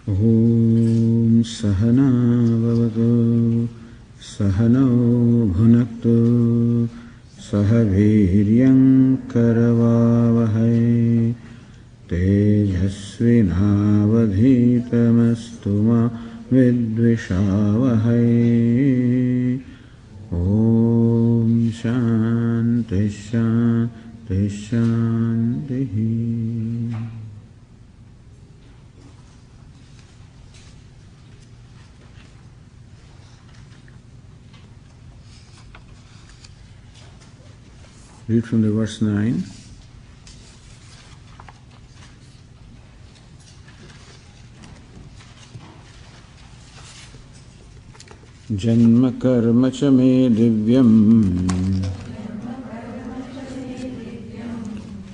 Om Sahana Bhavatu Sahano Bhunaktu Sahaviryam Karavavahai Tejasvinavadhitamastu ma vidvishavahai. Om Shanti Shanti Shanti. Read from the verse 9. Janma karma cha me divyam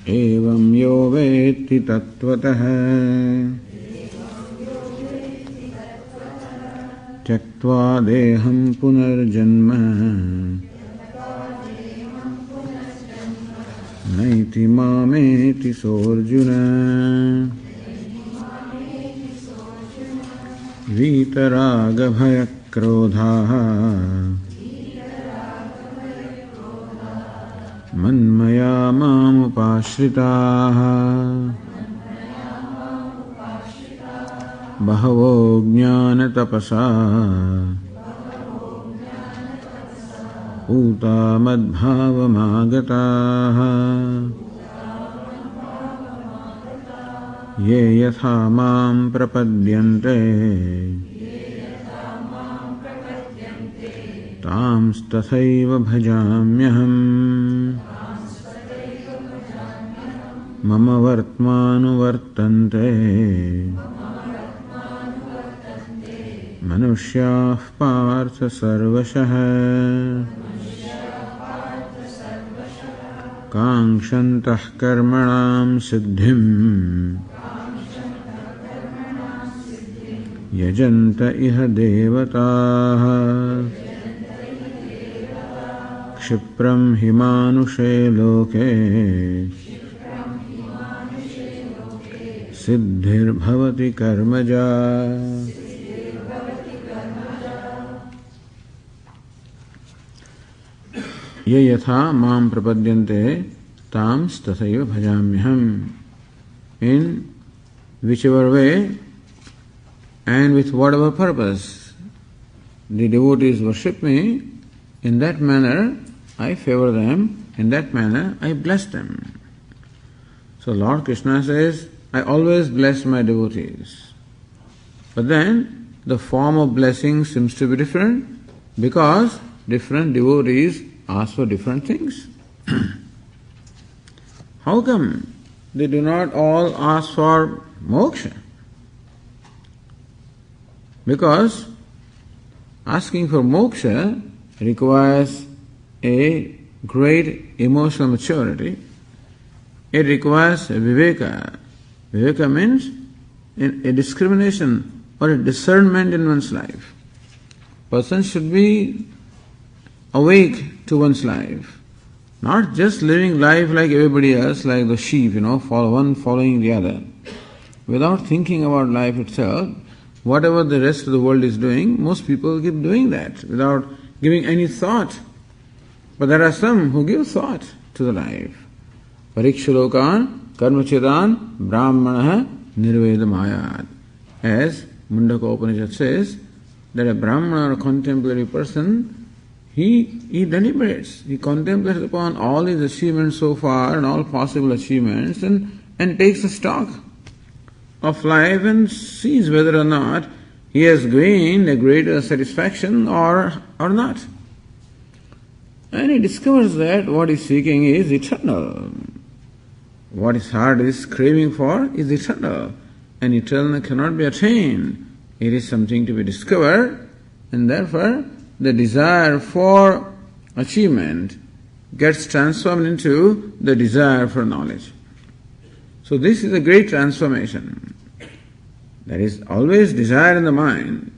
evam yo veti tattvataha tyaktva deham punarjanma naiti mameti sorjuna vitaraga bhaya krodha manmaya mamupashritaha bahavo jnana tapasa Uta madbhavamagataha ye yatha mam prapadyante tams tathaiva bhajamyaham mama vartmanu vartante manushyaः partha sarvashah Kāṅśantah karmanām siddhim yajanta iha devatāh kṣipram himanushe loke siddhir bhavati karmaja. Ye yatha mam prapadyante tams tathaiva bhajamyaham. In whichever way and with whatever purpose the devotees worship me, in that manner I favor them, in that manner I bless them. So Lord Krishna says, I always bless my devotees. But then the form of blessing seems to be different because different devotees ask for different things. How come they do not all ask for moksha? Because asking for moksha requires a great emotional maturity. It requires a viveka. Viveka means a discrimination or a discernment in one's life. Person should be awake to one's life, not just living life like everybody else, like the sheep, one following the other, without thinking about life itself. Whatever the rest of the world is doing, most people keep doing that without giving any thought. But there are some who give thought to the life. Parikshalokan karmachidan brahmana nirvedamayat. As Mundaka Upanishad says, that a brahmana or contemplative person, he deliberates, he contemplates upon all his achievements so far and all possible achievements and takes a stock of life and sees whether or not he has gained a greater satisfaction or not. And he discovers that what he is seeking is eternal. What his heart is craving for is eternal, and eternal cannot be attained. It is something to be discovered, and therefore the desire for achievement gets transformed into the desire for knowledge. So this is a great transformation. There is always desire in the mind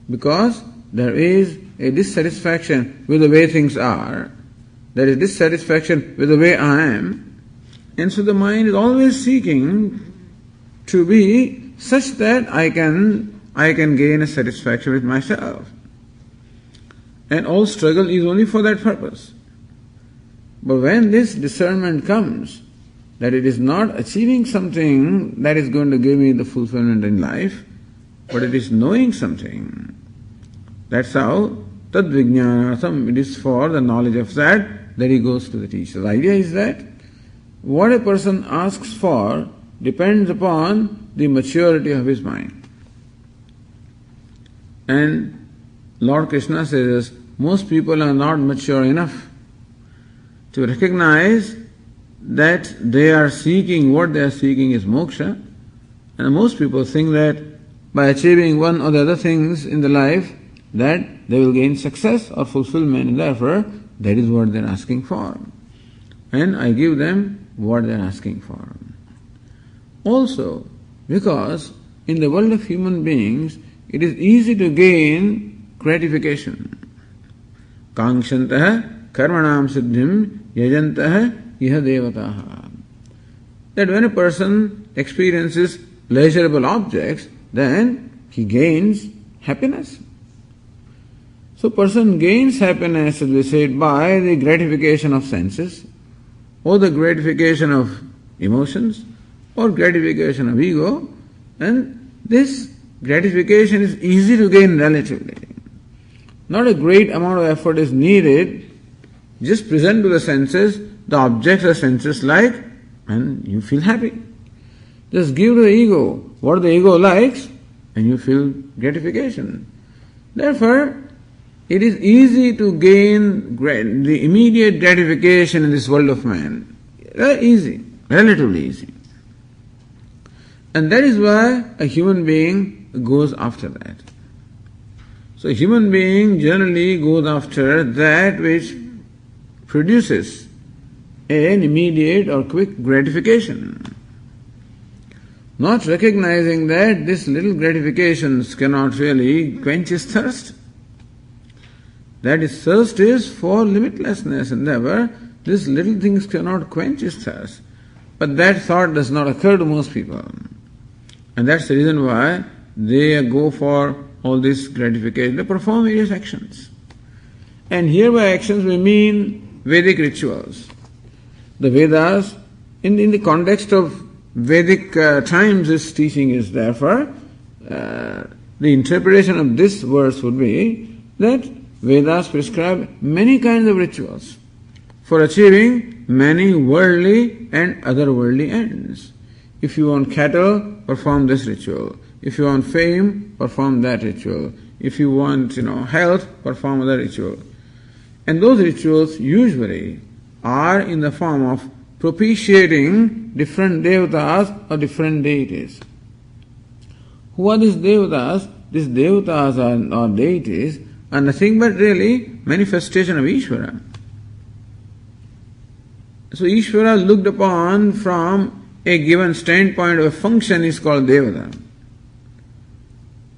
because there is a dissatisfaction with the way things are. There is dissatisfaction with the way I am. And so the mind is always seeking to be such that I can gain a satisfaction with myself. And all struggle is only for that purpose. But when this discernment comes, that it is not achieving something that is going to give me the fulfillment in life, but it is knowing something. That's how tad vijnanatham, it is for the knowledge of that he goes to the teacher. The idea is that what a person asks for depends upon the maturity of his mind. And Lord Krishna says, most people are not mature enough to recognize that they are seeking, what they are seeking is moksha. And most people think that by achieving one or the other things in the life, that they will gain success or fulfillment, and therefore that is what they are asking for. And I give them what they are asking for. Also, because in the world of human beings, it is easy to gain gratification. Kangshantaha karmanam siddhim yajantaha iha devataha. That when a person experiences pleasurable objects, then he gains happiness. So person gains happiness, as we said, by the gratification of senses, or the gratification of emotions, or gratification of ego, and this gratification is easy to gain relatively. Not a great amount of effort is needed. Just present to the senses the objects the senses like, and you feel happy. Just give to the ego what the ego likes, and you feel gratification. Therefore, it is easy to gain the immediate gratification in this world of man. Easy, relatively easy. And that is why a human being goes after that. So a human being generally goes after that which produces an immediate or quick gratification, not recognizing that this little gratifications cannot really quench his thirst. That his thirst is for limitlessness, and therefore these little things cannot quench his thirst. But that thought does not occur to most people. And that's the reason why they go for all this gratification. They perform various actions. And here by actions we mean Vedic rituals. The Vedas, in the context of Vedic times, this teaching is therefore, the interpretation of this verse would be that Vedas prescribe many kinds of rituals for achieving many worldly and otherworldly ends. If you want cattle, perform this ritual. If you want fame, perform that ritual. If you want, health, perform other ritual. And those rituals usually are in the form of propitiating different devatas or different deities. Who are these devatas? These devatas or deities are nothing but really manifestation of Ishvara. So Ishvara looked upon from a given standpoint of a function is called devata.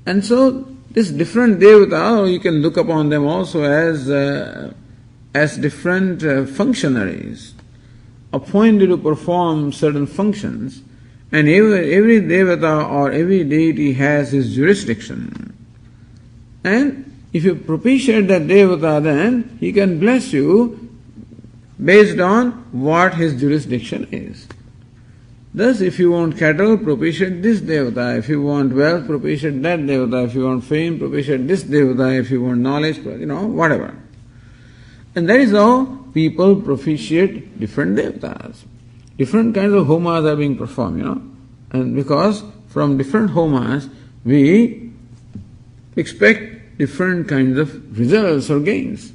And so this different devata, or you can look upon them also as different functionaries appointed to perform certain functions, and every devata or every deity has his jurisdiction. And if you propitiate that devata, then he can bless you based on what his jurisdiction is. Thus, if you want cattle, propitiate this devata. If you want wealth, propitiate that devata. If you want fame, propitiate this devata. If you want knowledge, whatever. And that is how people propitiate different devatas. Different kinds of homas are being performed, And because from different homas, we expect different kinds of results or gains.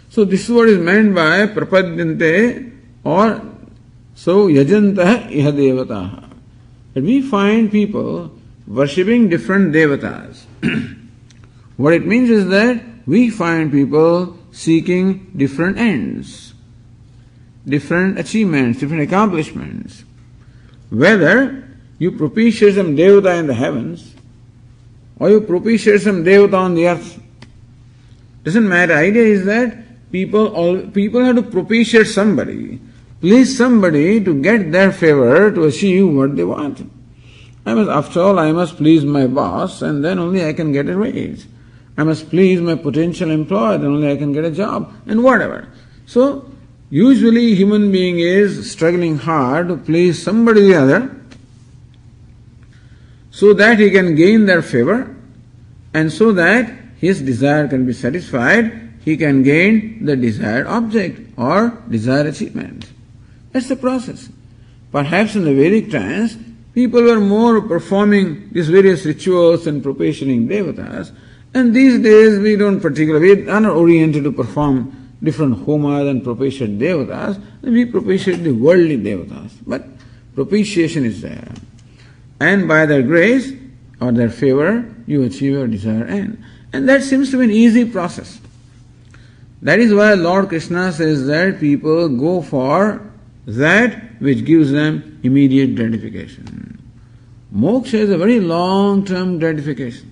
So this is what is meant by prapadyante, or so yajantah iha devataha. That we find people worshipping different devatas. What it means is that we find people seeking different ends, different achievements, different accomplishments. Whether you propitiate some devata in the heavens, or you propitiate some devata on the earth, doesn't matter. Idea is that people have to propitiate somebody, please somebody to get their favor, to achieve what they want. After all, I must please my boss and then only I can get a raise. I must please my potential employer, then only I can get a job, and whatever. So, usually human being is struggling hard to please somebody or the other so that he can gain their favor and so that his desire can be satisfied, he can gain the desired object or desired achievement. That's the process. Perhaps in the Vedic times, people were more performing these various rituals and propitiating devatas, and these days we are not oriented to perform different homas and propitiate devatas, we propitiate the worldly devatas. But propitiation is there. And by their grace or their favor, you achieve your desired end. And that seems to be an easy process. That is why Lord Krishna says that people go for that which gives them immediate gratification. Moksha is a very long-term gratification.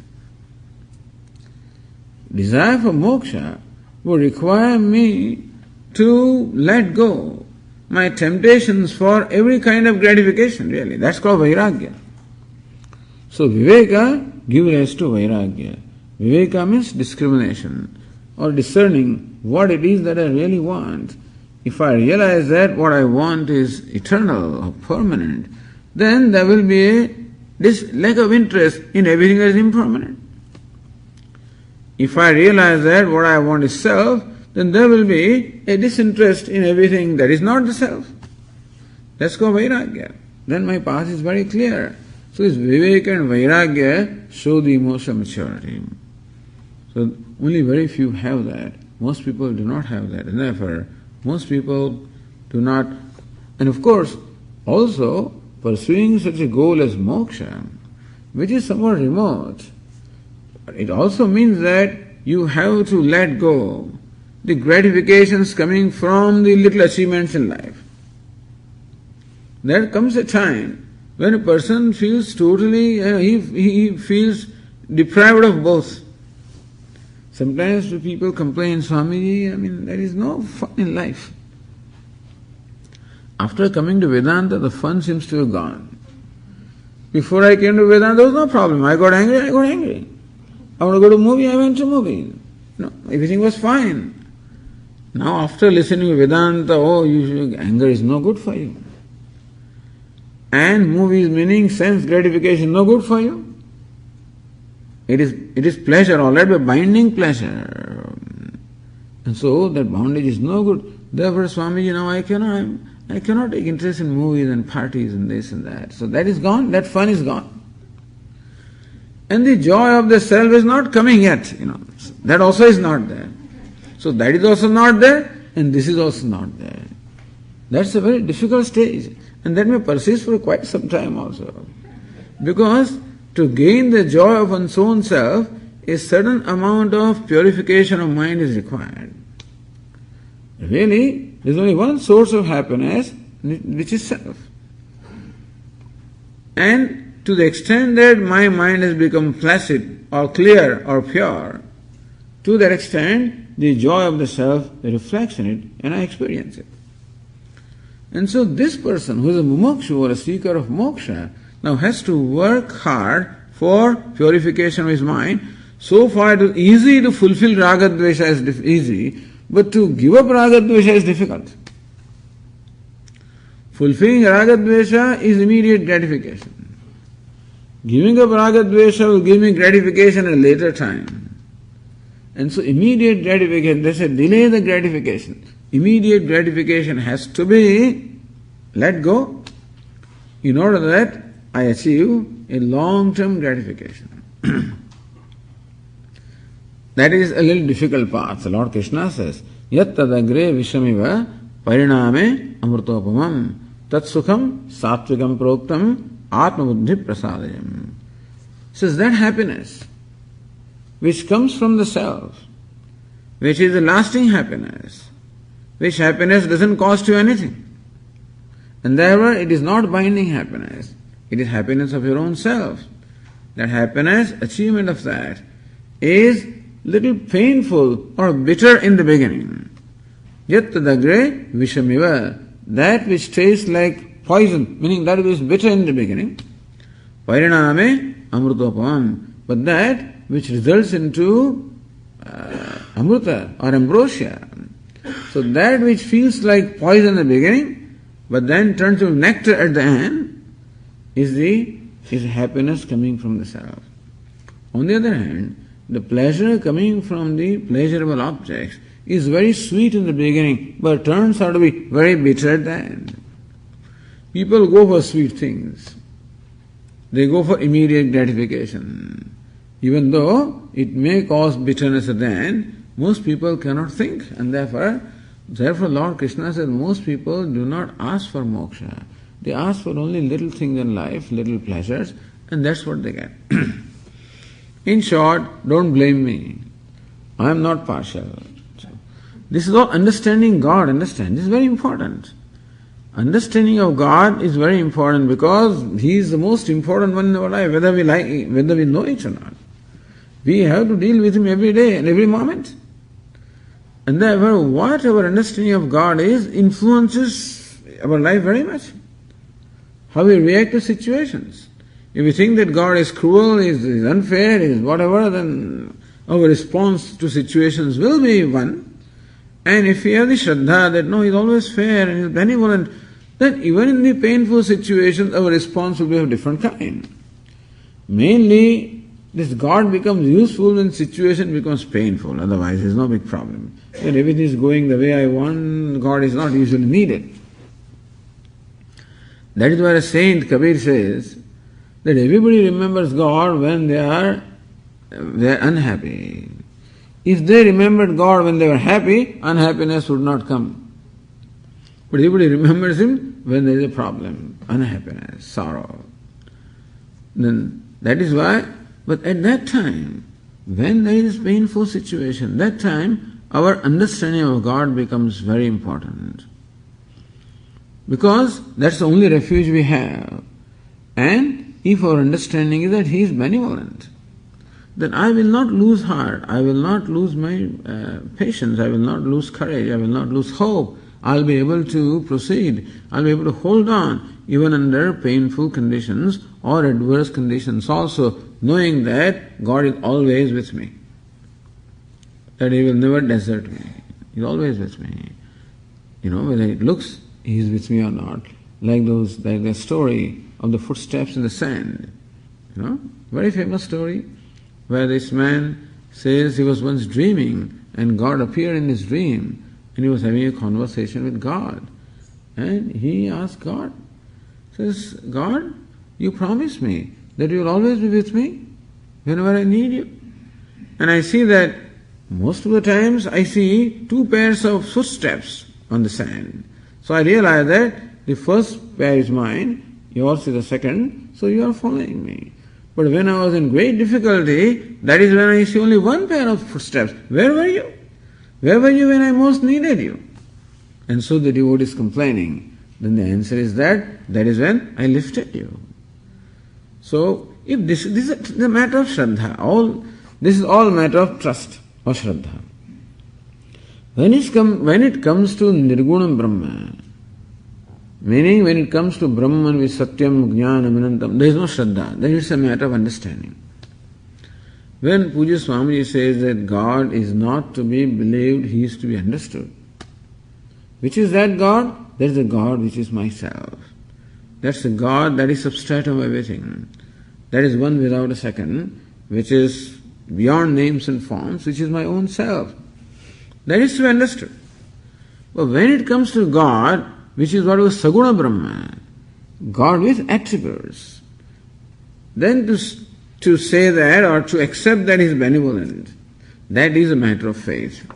Desire for moksha would require me to let go my temptations for every kind of gratification, really. That's called vairagya. So viveka gives rise to vairagya. Viveka means discrimination or discerning what it is that I really want. If I realize that what I want is eternal or permanent, then there will be this lack of interest in everything that is impermanent. If I realize that what I want is self, then there will be a disinterest in everything that is not the self. That's called vairagya. Then my path is very clear. So this viveka and vairagya show the emotional maturity. So only very few have that. Most people do not have that. And therefore, most people do not. And of course, also pursuing such a goal as moksha, which is somewhat remote, it also means that you have to let go the gratifications coming from the little achievements in life. There comes a time when a person feels totally, he feels deprived of both. Sometimes people complain, Swamiji, there is no fun in life. After coming to Vedanta, the fun seems to have gone. Before I came to Vedanta, there was no problem. I got angry. I want to go to a movie, I went to a movie. Everything was fine. Now after listening to Vedanta, anger is no good for you. And movies meaning sense gratification, no good for you. It is pleasure, all right, but binding pleasure. And so that bondage is no good. Therefore, Swamiji, now I cannot take interest in movies and parties and this and that. So that is gone, that fun is gone. And the joy of the self is not coming yet, That also is not there. So that is also not there, and this is also not there. That's a very difficult stage. And that may persist for quite some time also. Because to gain the joy of one's own self, a certain amount of purification of mind is required. Really, there is only one source of happiness, which is self. And to the extent that my mind has become placid or clear or pure, to that extent, the joy of the self reflects in it and I experience it. And so this person who is a mumukshu or a seeker of moksha now has to work hard for purification of his mind. So far it is easy to fulfill raga dvesha is easy, but to give up raga dvesha is difficult. Fulfilling raga dvesha is immediate gratification. Giving up raga dvesha will give me gratification at a later time. And so immediate gratification, they say delay the gratification. Immediate gratification has to be let go in order that I achieve a long-term gratification. That is a little difficult path. Lord Krishna says, Yat tadagre vishamiva pariname amrutopamam tat sukham satvikam proktam atma buddhi prasadayam. Says that happiness which comes from the self, which is the lasting happiness, which happiness doesn't cost you anything. And therefore it is not binding happiness. It is happiness of your own self. That happiness, achievement of that, is little painful or bitter in the beginning. Yat tadagre vishamiva, that which tastes like poison, meaning that which is bitter in the beginning, Pariname amrutopam. But that which results into amruta or ambrosia. So that which feels like poison in the beginning, but then turns to nectar at the end, is happiness coming from the self. On the other hand, the pleasure coming from the pleasurable objects is very sweet in the beginning, but turns out to be very bitter at the end. People go for sweet things. They go for immediate gratification. Even though it may cause bitterness at the end, most people cannot think, and therefore Lord Krishna said most people do not ask for moksha. They ask for only little things in life, little pleasures, and that's what they get. In short, don't blame me. I am not partial. This is all understanding God, understand. This is very important. Understanding of God is very important because He is the most important one in our life, whether we know it or not. We have to deal with Him every day and every moment. And therefore, what our understanding of God is influences our life very much. How we react to situations. If we think that God is cruel, is unfair, is whatever, then our response to situations will be one. And if we have the Shraddha that no, He is always fair and He is benevolent, then even in the painful situations, our response will be of a different kind. Mainly, this God becomes useful when situation becomes painful. Otherwise, there is no big problem. When everything is going the way I want, God is not usually needed. That is why a saint Kabir says that everybody remembers God when they are unhappy. If they remembered God when they were happy, unhappiness would not come. But everybody remembers Him when there is a problem, unhappiness, sorrow. Then that is why, but at that time, when there is painful situation, that time our understanding of God becomes very important. Because that's the only refuge we have. And if our understanding is that He is benevolent, then I will not lose heart, I will not lose my patience, I will not lose courage, I will not lose hope. I'll be able to proceed, I'll be able to hold on even under painful conditions or adverse conditions also, knowing that God is always with me, that He will never desert me, He is always with me. Whether it looks He is with me or not, like the story of the footsteps in the sand. Very famous story, where this man says he was once dreaming and God appeared in his dream and he was having a conversation with God. And he asked God, says, God, you promised me that you will always be with me whenever I need you. And I see that most of the times I see two pairs of footsteps on the sand. So I realize that the first pair is mine, yours is the second, so you are following me. But when I was in great difficulty, that is when I see only one pair of footsteps. Where were you? Where were you when I most needed you? And so the devotee is complaining. Then the answer is that is when I lifted you. So, if this is the matter of Shraddha, this is all matter of trust or Shraddha. When it comes to Nirgunam Brahma, meaning when it comes to Brahman with Satyam, Jnanam, Anantam, there is no Shraddha, then it's a matter of understanding. When Pujya Swamiji says that God is not to be believed, He is to be understood. Which is that God? That is the God which is myself. That's the God that is substratum of everything. That is one without a second, which is beyond names and forms, which is my own self. That is to be understood. But when it comes to God, which is what was Saguna Brahma, God with attributes, then to say that or to accept that He is benevolent, that is a matter of faith.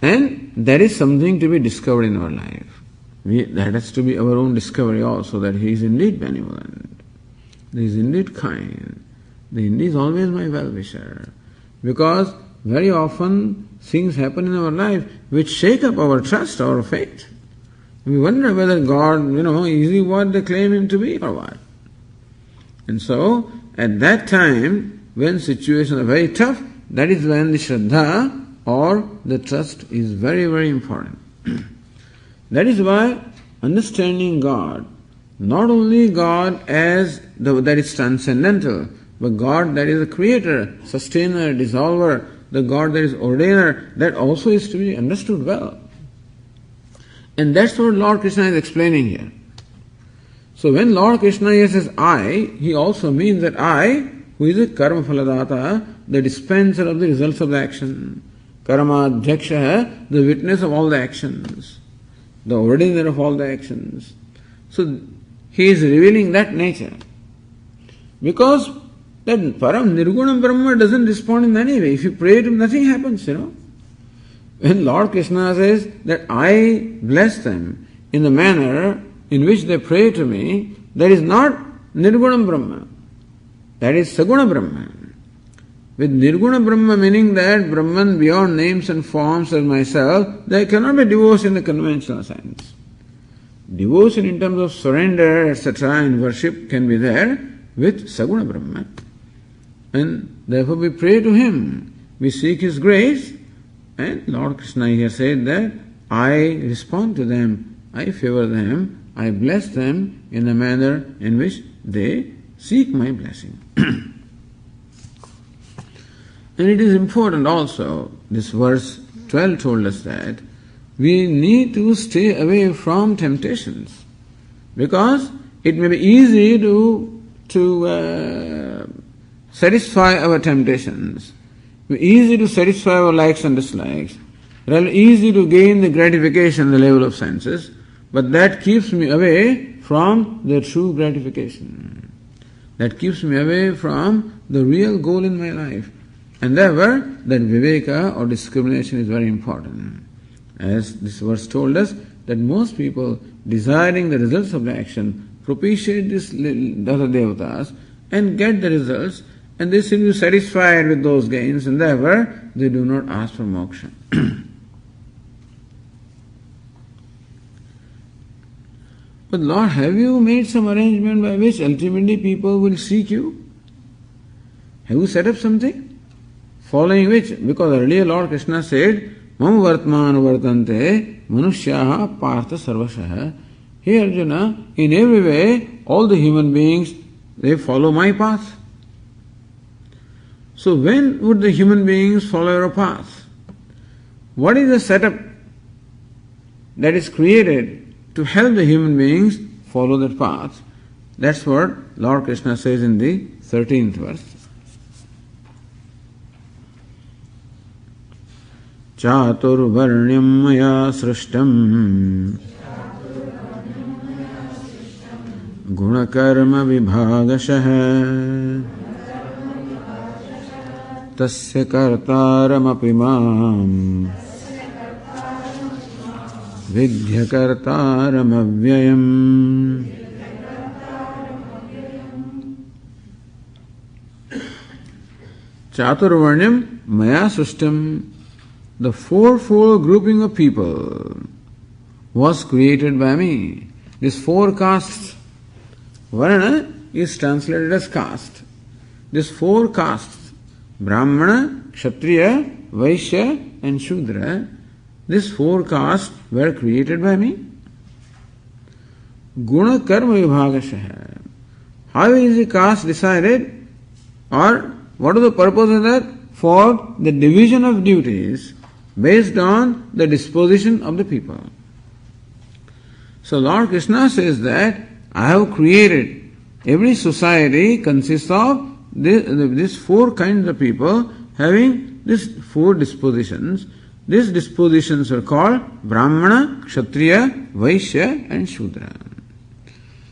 And that is something to be discovered in our life. That has to be our own discovery also, that He is indeed benevolent, He is indeed kind, He is always my well-wisher. Because very often things happen in our life which shake up our trust, our faith. We wonder whether God, is He what they claim Him to be or what. And so, at that time, when situations are very tough, that is when the Shraddha or the trust is very, very important. That is why understanding God not only God as that is transcendental, but God that is the creator, sustainer, dissolver, the God that is ordainer, that also is to be understood well. And that's what Lord Krishna is explaining here. So when Lord Krishna here says I, he also means that I, who is the karma phaladata, the dispenser of the results of the action, karma adhyaksha, the witness of all the actions, the ordainer of all the actions. So he is revealing that nature. Because that Param Nirguna Brahma doesn't respond in any way. If you pray to him, nothing happens, When Lord Krishna says that I bless them in the manner in which they pray to me, that is not Nirguna Brahma. That is Saguna Brahma. With Nirguna Brahma meaning that Brahman beyond names and forms as myself, there cannot be devotion in the conventional sense. Devotion in terms of surrender, etc., in worship can be there with Saguna Brahma. And therefore we pray to him. We seek his grace. And Lord Krishna here said that I respond to them, I favor them, I bless them in the manner in which they seek my blessing. And it is important also, this verse 12 told us that we need to stay away from temptations, because it may be easy to satisfy our temptations, easy to satisfy our likes and dislikes, rather easy to gain the gratification at the level of senses, but that keeps me away from the true gratification. That keeps me away from the real goal in my life. And therefore, that viveka or discrimination is very important. As this verse told us, that most people desiring the results of the action propitiate these other devatas and get the results, and they seem to be satisfied with those gains, and therefore they do not ask for moksha. But Lord, have you made some arrangement by which ultimately people will seek you? Have you set up something? Following which, because earlier Lord Krishna said, Mam vartman vartante manushyaha partha sarvashaha. Hey Arjuna, in every way, all the human beings, they follow my path. So when would the human beings follow your path? What is the setup that is created to help the human beings follow that path? That's what Lord Krishna says in the 13th verse. Chaturvarnyam maya srishtam gunakarma vibhagashaha tasya kartaramapi mam vidhya kartaramavyayam. Chaturvarnyam maya srishtam, the fourfold grouping of people was created by me. These four castes, Varna is translated as caste. These four castes, Brahmana, Kshatriya, Vaishya and Shudra, these four castes were created by me. Guna karma vibhagashaha. How is the caste decided? Or what is the purpose of that? For the division of duties based on the disposition of the people. So Lord Krishna says that I have created, every society consists of these four kinds of people having these four dispositions. These dispositions are called Brahmana, Kshatriya, Vaishya and Shudra.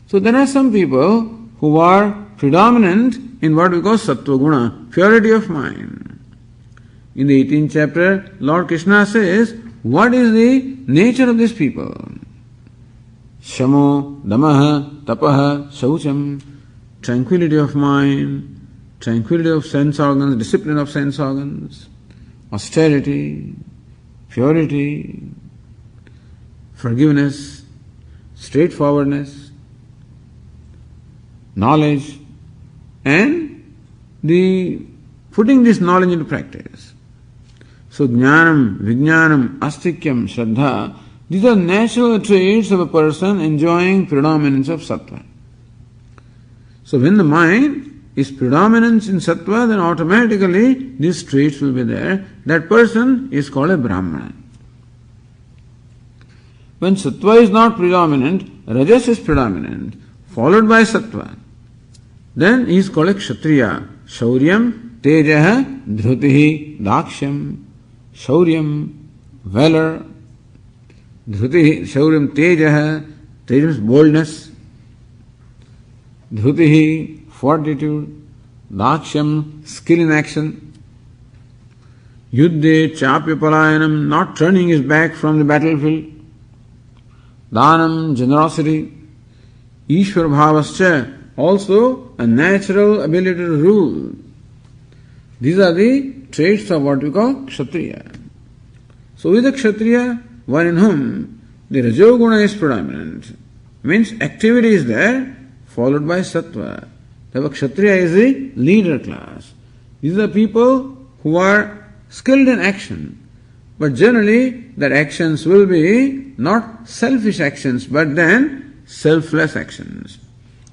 So there are some people who are predominant in what we call Sattva Guna, purity of mind. In the 18th chapter, Lord Krishna says, what is the nature of these people? Shamo, Damaha, Tapaha, Shaucham, tranquility of mind, tranquility of sense organs, discipline of sense organs, austerity, purity, forgiveness, straightforwardness, knowledge, and the putting this knowledge into practice. So Jnanam, Vijnanam, Astikyam, Shraddha, These are natural traits of a person enjoying predominance of sattva. So when the mind is predominance in sattva, then automatically these traits will be there. That person is called a Brahmana. When sattva is not predominant, rajas is predominant, followed by sattva, then he is called a Kshatriya. Shauryam, Tejaha, Dhrutihi, Dakshyam. Shauryam, valor. Dhrutihi, Shauryam, Tejaha. Tejaha means boldness. Dhrutihi, fortitude. Dakshyam, skill in action. Yuddhe, Chapya Palayanam, not turning his back from the battlefield. Dhanam, generosity. Ishwar Bhavascha, also a natural ability to rule. These are the traits of what we call Kshatriya. So with the Kshatriya, one in whom the Rajoguna is predominant, means activity is there, followed by Sattva. The Kshatriya is the leader class. These are people who are skilled in action. But generally, their actions will be not selfish actions, but then selfless actions.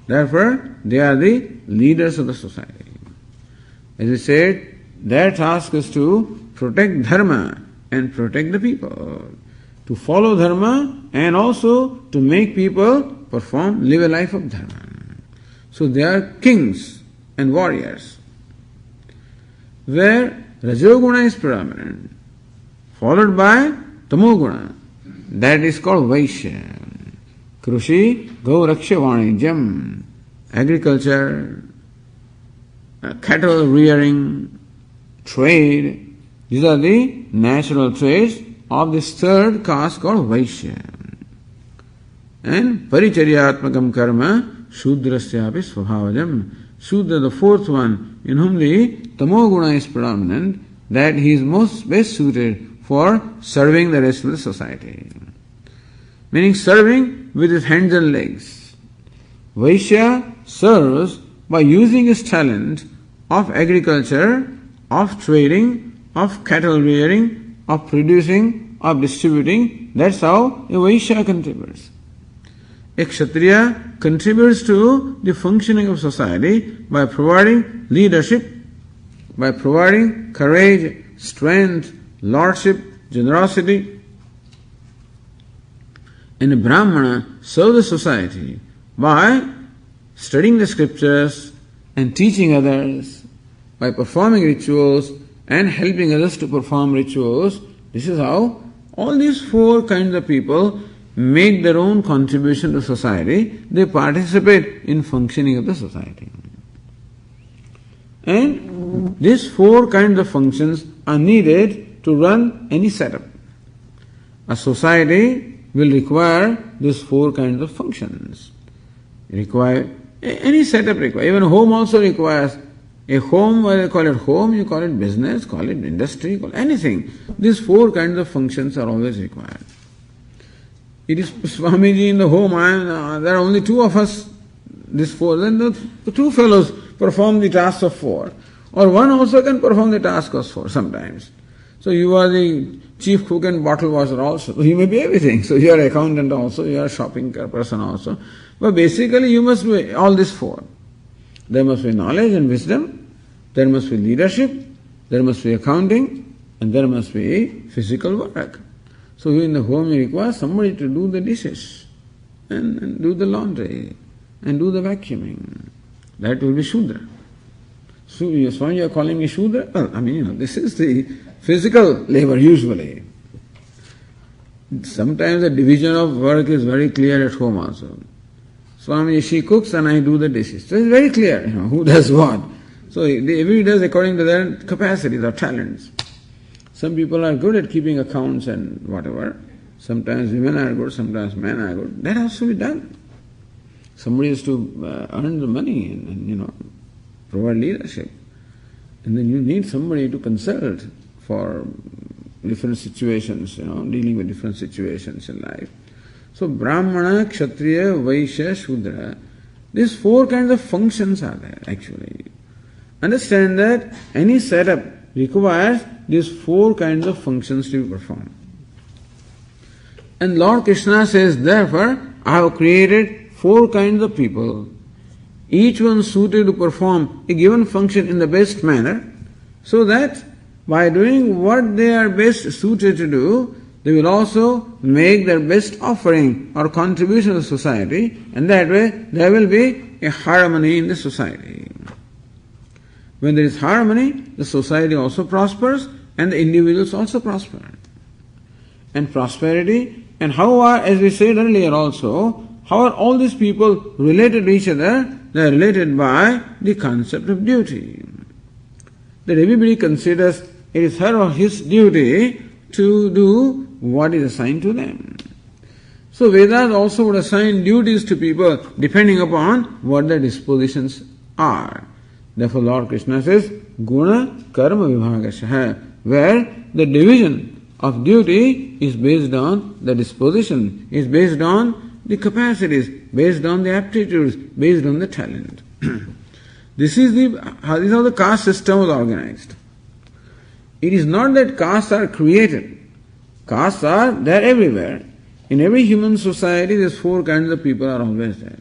Therefore, they are the leaders of the society. As we said, their task is to protect dharma and protect the people. To follow dharma and also to make people live a life of dharma. So they are kings and warriors. Where Rajoguna is predominant, followed by Tamoguna, that is called Vaishya. Krushi, Gauraksha Vanijam, agriculture, cattle rearing, trade, these are the natural traits of this third caste called Vaishya. And Paricharyatmakam Karma, Shudrasyapi Svabhavajam. Shudra, the fourth one, in whom the Tamoguna is predominant, that he is best suited for serving the rest of the society. Meaning serving with his hands and legs. Vaishya serves by using his talent of agriculture, of trading, of cattle rearing, of producing, of distributing. That's how a Vaishya contributes. A Kshatriya contributes to the functioning of society by providing leadership, by providing courage, strength, lordship, generosity. And a Brahmana serves the society by studying the scriptures and teaching others, by performing rituals and helping others to perform rituals. This is how all these four kinds of people make their own contribution to society. They participate in functioning of the society. And these four kinds of functions are needed to run any setup. A society will require these four kinds of functions. Any setup requires. Even a home also requires. A home, whether you call it home, you call it business, call it industry, call it anything. These four kinds of functions are always required. It is Swamiji in the home, there are only two of us, these four. Then the two fellows perform the task of four. Or one also can perform the task of four sometimes. So you are the chief cook and bottle washer also. So you may be everything. So you are accountant also, you are a shopping person also. But basically you must be all these four. There must be knowledge and wisdom, there must be leadership, there must be accounting, and there must be physical work. So in the home you require somebody to do the dishes, and do the laundry, and do the vacuuming. That will be Shudra. So you are calling me Shudra? Well, this is the physical labor usually. Sometimes the division of work is very clear at home also. Swami, she cooks and I do the dishes. So it's very clear, who does what. So everybody does according to their capacities or talents. Some people are good at keeping accounts and whatever. Sometimes women are good, sometimes men are good. That has to be done. Somebody has to earn the money and provide leadership. And then you need somebody to consult for different situations, dealing with different situations in life. So Brahmana, Kshatriya, Vaishya, Shudra, these four kinds of functions are there actually. Understand that any setup requires these four kinds of functions to be performed. And Lord Krishna says, therefore, I have created 4 kinds of people, each one suited to perform a given function in the best manner, so that by doing what they are best suited to do, they will also make their best offering or contribution to society, and that way there will be a harmony in the society. When there is harmony, the society also prospers and the individuals also prosper. And prosperity, and how are, as we said earlier also, how are all these people related to each other? They are related by the concept of duty. That everybody considers it is her or his duty to do what is assigned to them. So Vedas also would assign duties to people depending upon what their dispositions are. Therefore Lord Krishna says, Guna Karma Vibhagashaha, where the division of duty is based on the disposition, is based on the capacities, based on the aptitudes, based on the talent. This is how the caste system was organized. It is not that castes are created. Castes are there everywhere. In every human society, these 4 kinds of people are always there.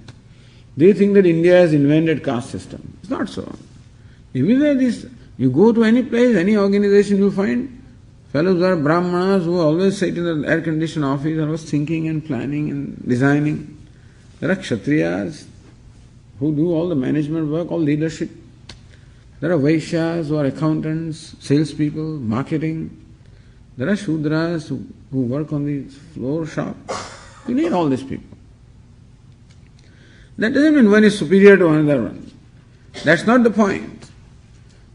They think that India has invented caste system. It's not so. Everywhere you go to any place, any organization, you find fellows who are Brahmanas who always sit in the air-conditioned office, always thinking and planning and designing. There are Kshatriyas who do all the management work, all leadership. There are Vaishyas who are accountants, salespeople, marketing. There are Shudras who work on the floor shop. You need all these people. That doesn't mean one is superior to another one. That's not the point.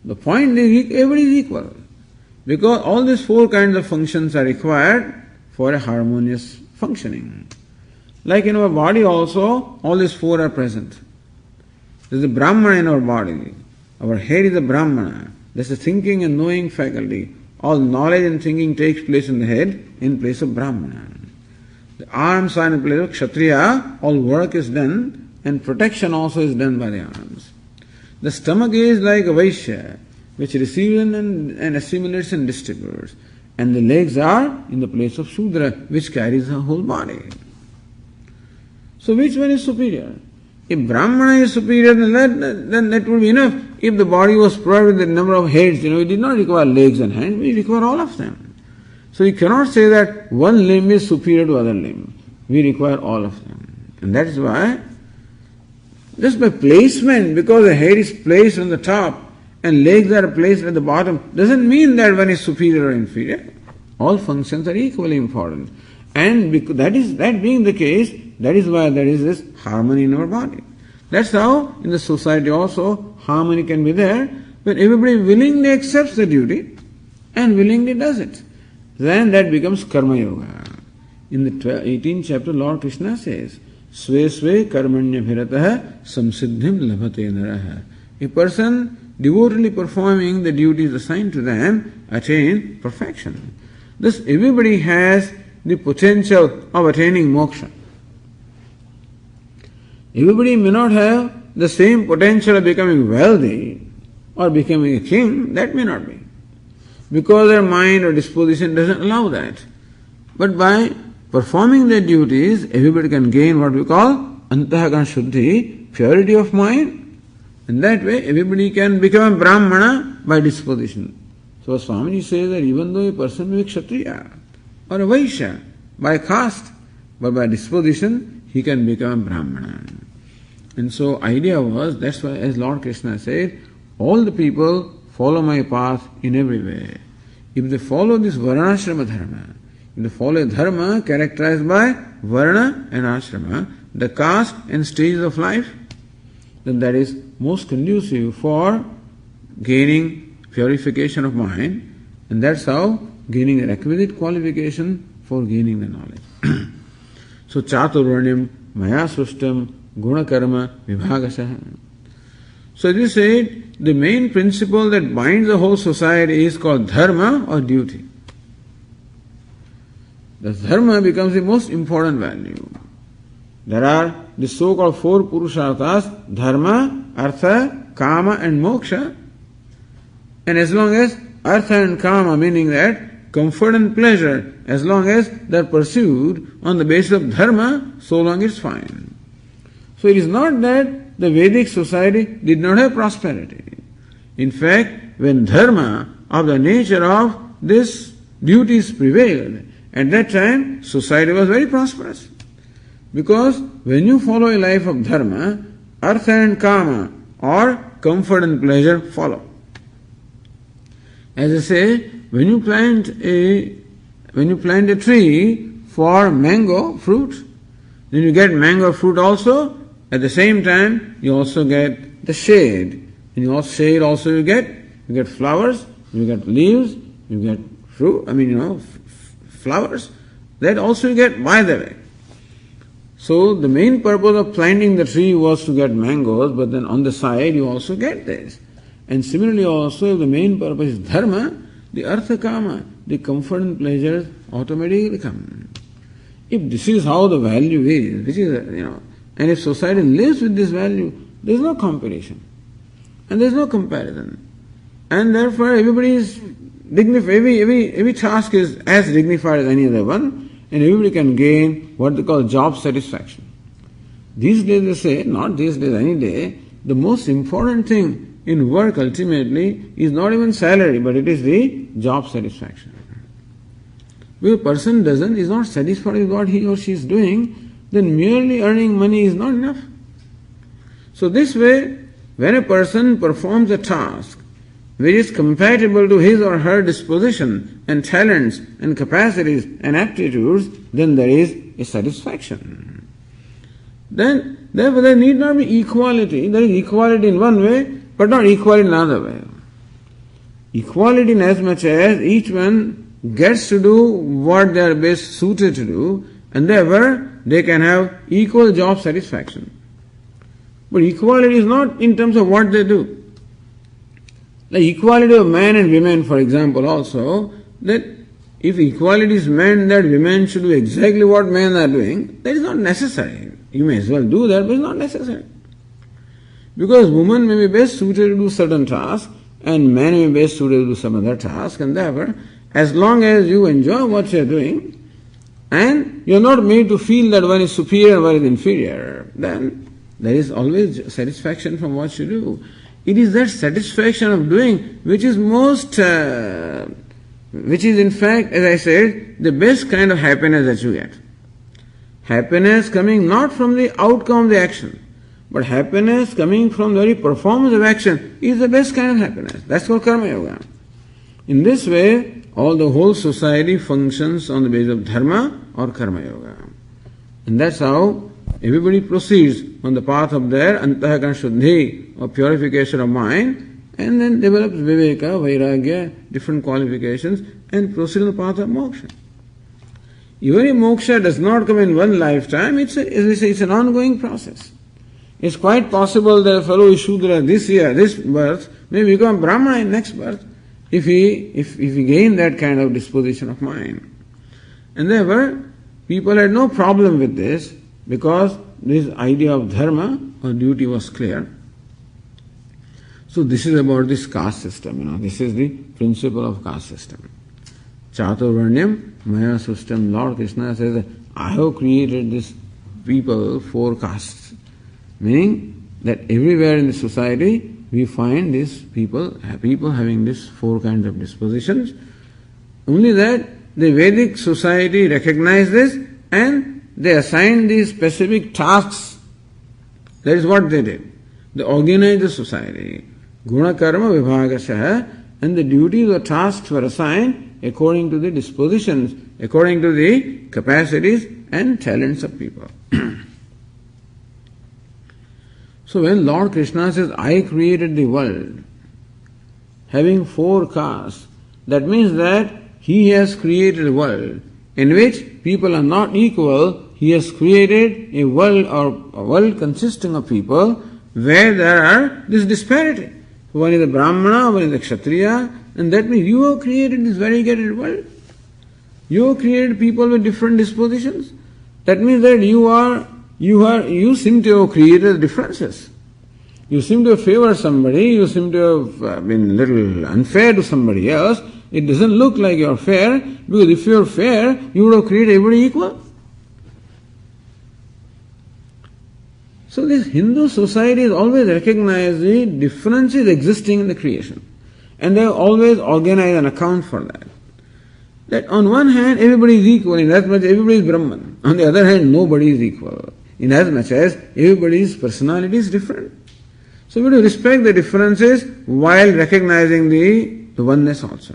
The point is everybody is equal. Because all these 4 kinds of functions are required for a harmonious functioning. Like in our body also, all these 4 are present. There is a Brahmana in our body. Our head is a Brahmana. There's a thinking and knowing faculty. All knowledge and thinking takes place in the head in place of Brahmana. The arms are in place of Kshatriya. All work is done and protection also is done by the arms. The stomach is like a Vaishya, which receives and assimilates and distributes. And the legs are in the place of Shudra, which carries the whole body. So which one is superior? If Brahmana is superior, then that would be enough. If the body was provided with the number of heads, it did not require legs and hands, we require all of them. So you cannot say that one limb is superior to other limb. We require all of them. And that is why, just by placement, because the head is placed on the top and legs are placed at the bottom, doesn't mean that one is superior or inferior. All functions are equally important. And because that being the case, that is why there is this harmony in our body. That's how in the society also harmony can be there, when everybody willingly accepts the duty and willingly does it. Then that becomes karma yoga. In the 18th chapter, Lord Krishna says, Sve sve karmanya bhiratah samsiddhim labhate naraha. A person devotedly performing the duties assigned to them attain perfection. Thus everybody has the potential of attaining moksha. Everybody may not have the same potential of becoming wealthy or becoming a king, that may not be. Because their mind or disposition doesn't allow that. But by performing their duties, everybody can gain what we call antahakana shuddhi, purity of mind, and that way everybody can become a Brahmana by disposition. So Swamiji says that even though a person may be Kshatriya or a Vaishya by caste, but by disposition he can become a Brahmana. And so idea was, that's why as Lord Krishna said, all the people follow my path in every way. If they follow this varnashrama dharma, if they follow dharma characterized by varna and ashrama, the caste and stages of life, then that is most conducive for gaining purification of mind, and that's how gaining the requisite qualification for gaining the knowledge. So chaturvarnyam maya srustam guna karma vibhagasah. So as we said, the main principle that binds the whole society is called dharma or duty. The dharma becomes the most important value. There are the so-called 4 purusharthas, dharma, artha, kama and moksha. And as long as artha and kama, meaning that comfort and pleasure, as long as they are pursued on the basis of dharma, so long it's fine. So it is not that the Vedic society did not have prosperity. In fact, when dharma of the nature of this duties prevailed, at that time society was very prosperous. Because when you follow a life of dharma, artha and kama, or comfort and pleasure, follow. As I say, when you plant a tree for mango fruit, then you get mango fruit also. At the same time, you also get the shade. In your shade also you get flowers, you get leaves, you get fruit, flowers. That also you get by the way. So the main purpose of planting the tree was to get mangoes, but then on the side you also get this. And similarly also, if the main purpose is dharma, the artha kama, the comfort and pleasures automatically come. If this is how the value is, which is, and if society lives with this value, there is no competition. And there is no comparison. And therefore everybody is dignified, every task is as dignified as any other one, and everybody can gain what they call job satisfaction. These days they say, not these days, any day, the most important thing in work ultimately is not even salary, but it is the job satisfaction. If a person is not satisfied with what he or she is doing, then merely earning money is not enough. So this way, when a person performs a task which is compatible to his or her disposition and talents and capacities and aptitudes, then there is a satisfaction. Then, therefore, there need not be equality. There is equality in one way, but not equality in another way. Equality in as much as each one gets to do what they are best suited to do, and therefore they can have equal job satisfaction. But equality is not in terms of what they do. The equality of men and women, for example, also, that if equality is meant that women should do exactly what men are doing, that is not necessary. You may as well do that, but it's not necessary. Because woman may be best suited to do certain tasks, and man may be best suited to do some other task, and therefore, as long as you enjoy what you are doing, and you are not made to feel that one is superior, one is inferior, then there is always satisfaction from what you do. It is that satisfaction of doing which is which is in fact, as I said, the best kind of happiness that you get. Happiness coming not from the outcome of the action, but happiness coming from the very performance of action is the best kind of happiness. That's called karma yoga. In this way, all the whole society functions on the basis of dharma or karma yoga. And that's how everybody proceeds on the path of their antahakana shuddhi, or purification of mind, and then develops viveka, vairagya, different qualifications, and proceeds on the path of moksha. Even if moksha does not come in one lifetime, it's an ongoing process. It's quite possible that a fellow is Shudra this year, this birth, may become Brahmana in next birth, if he gain that kind of disposition of mind. And therefore, people had no problem with this, because this idea of dharma or duty was clear. So this is about this caste system, this is the principle of caste system. Chaturvarnyam maya sustam. Lord Krishna says that I have created this people, 4 castes. Meaning that everywhere in the society we find these people having these 4 kinds of dispositions. Only that the Vedic society recognized this and they assigned these specific tasks. That is what they did. They organized the society. Guna karma vibhagasya, and the duties or tasks were assigned according to the dispositions, according to the capacities and talents of people. So when Lord Krishna says, I created the world, having 4 castes, that means that He has created a world in which people are not equal. He has created a world consisting of people where there are this disparity. One is a Brahmana, one is a Kshatriya, and that means you have created this variegated world. You have created people with different dispositions. That means that you seem to have created differences. You seem to have favored somebody, you seem to have been a little unfair to somebody else, It doesn't look like you're fair, because if you're fair, you would have created everybody equal. So this Hindu society has always recognized the differences existing in the creation. And they have always organized an account for that. That on one hand, everybody is equal, in as much as everybody is Brahman. On the other hand, nobody is equal, in as much as everybody's personality is different. So we have to respect the differences while recognizing the oneness also.